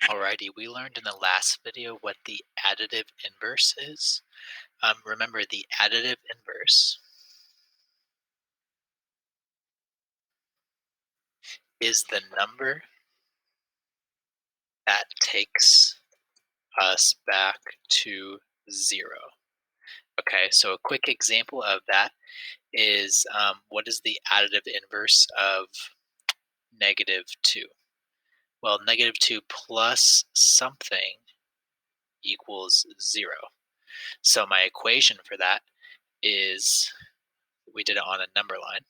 Alrighty, we learned in the last video what the additive inverse is. Remember, the additive inverse is the number that takes us back to zero. Okay, so a quick example of that is what is the additive inverse of -2? Well, -2 plus something equals 0. So my equation for that is, we did it on a number line.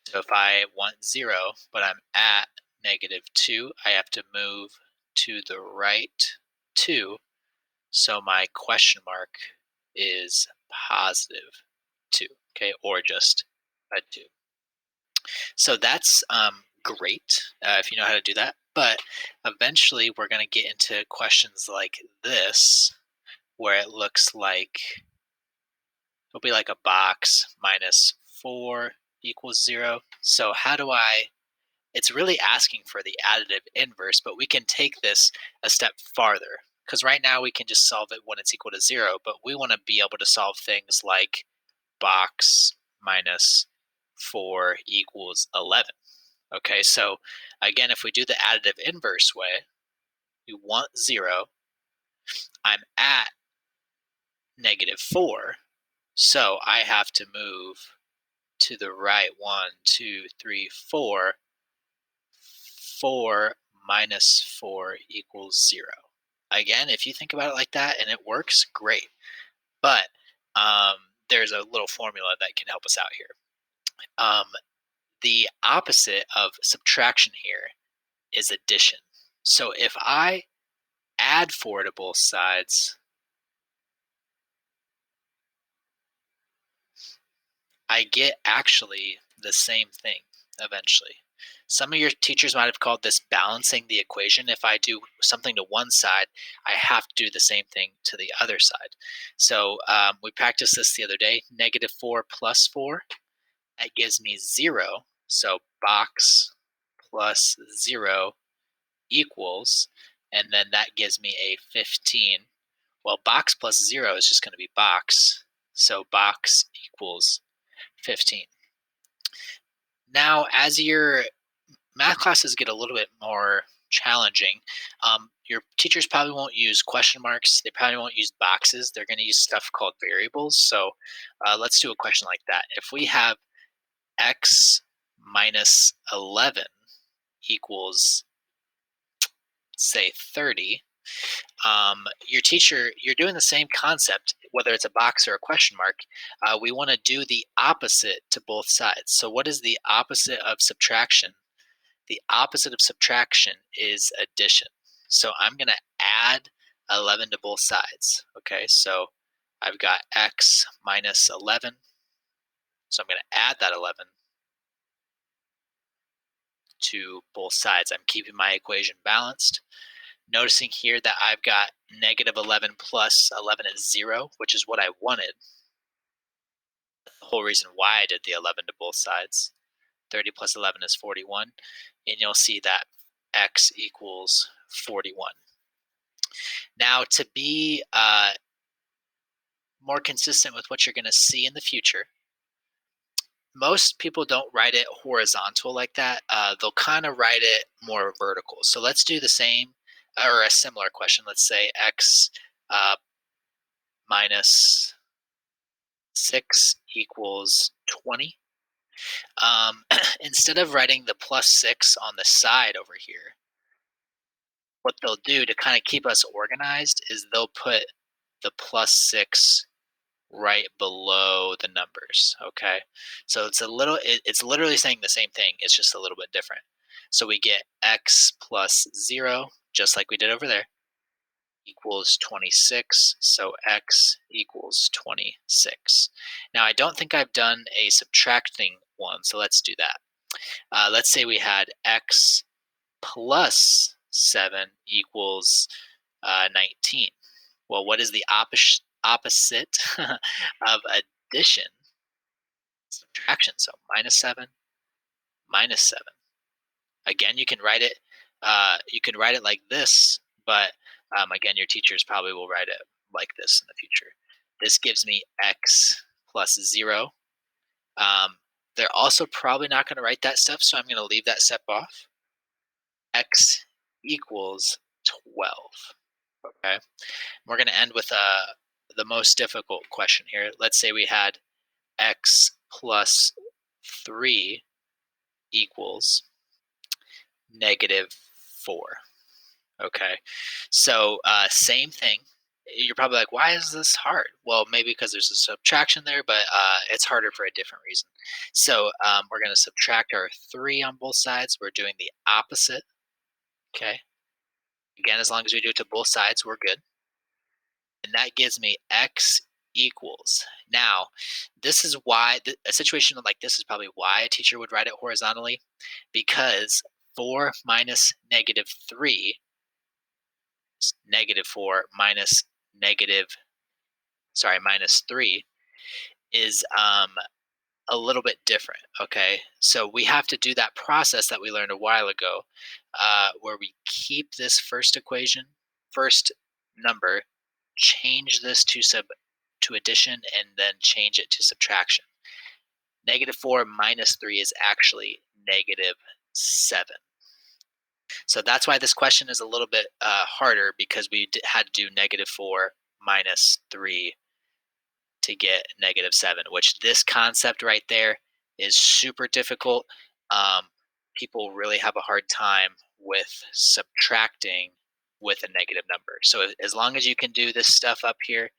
So if I want 0, but I'm at -2, I have to move to the right 2. So my question mark is +2, okay, or just a 2. So that's great if you know how to do that. But eventually, we're going to get into questions like this, where it looks like it'll be like a box -4 equals 0. So how do I it's really asking for the additive inverse, but we can take this a step farther because right now we can just solve it when it's equal to 0, but we want to be able to solve things like box -4 equals 11. Okay, so again, if we do the additive inverse way, we want 0. I'm at -4, so I have to move to the right 1, 2, 3, 4. 4 minus 4 equals 0. Again, if you think about it like that and it works, great. But there's a little formula that can help us out here. Um, the opposite of subtraction here is addition. So if I add 4 to both sides, I get actually the same thing eventually. Some of your teachers might have called this balancing the equation. If I do something to one side, I have to do the same thing to the other side. So we practiced this the other day. -4 plus 4, that gives me 0. So box plus 0 equals, and then that gives me a 15. Well, box plus 0 is just going to be box. So box equals 15. Now, as your math classes get a little bit more challenging, your teachers probably won't use question marks. They probably won't use boxes. They're going to use stuff called variables. So let's do a question like that. If we have x minus 11 equals, say, 30, your teacher, you're doing the same concept, whether it's a box or a question mark. We want to do the opposite to both sides. So, what is the opposite of subtraction? The opposite of subtraction is addition. So, I'm going to add 11 to both sides. Okay, so I've got x minus 11. So, I'm going to add that 11 to both sides. I'm keeping my equation balanced. Noticing here that I've got -11 plus 11 is 0, which is what I wanted. The whole reason why I did the 11 to both sides. 30 plus 11 is 41, and you'll see that x equals 41. Now, to be more consistent with what you're going to see in the future, most people don't write it horizontal like that. They'll kind of write it more vertical. So let's do the same or a similar question. Let's say x uh, minus 6 equals 20. Instead of writing the +6 on the side over here, what they'll do to kind of keep us organized is they'll put the +6 right below the numbers. Okay, so it's literally saying the same thing. It's just a little bit different. So we get x plus 0, just like we did over there, equals 26. So x equals 26. Now, I don't think I've done a subtracting one, so let's do that. Let's say we had x plus 7 equals 19. Well, what is the opposite of addition? Subtraction. So -7, -7. Again, you can write it like this, but again, your teachers probably will write it like this in the future. This gives me x plus 0. Um, they're also probably not going to write that step, so I'm going to leave that step off. X equals 12. Okay. We're going to end with the most difficult question here. Let's say we had x plus 3 equals -4. Okay. So, same thing. You're probably like, why is this hard? Well, maybe because there's a subtraction there, but it's harder for a different reason. So, we're going to subtract our 3 on both sides. We're doing the opposite. Okay. Again, as long as we do it to both sides, we're good. And that gives me x equals. Now, this is why a situation like this is probably why a teacher would write it horizontally, because 4 minus -3 -4 minus negative minus 3 is a little bit different. Okay, so we have to do that process that we learned a while ago, where we keep this first number, change this to addition, and then change it to subtraction. -4 minus 3 is actually -7. So that's why this question is a little bit harder, because we had to do -4 minus 3 to get -7, which this concept right there is super difficult. People really have a hard time with subtracting with a negative number. So as long as you can do this stuff up here,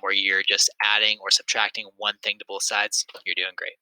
where you're just adding or subtracting one thing to both sides, you're doing great.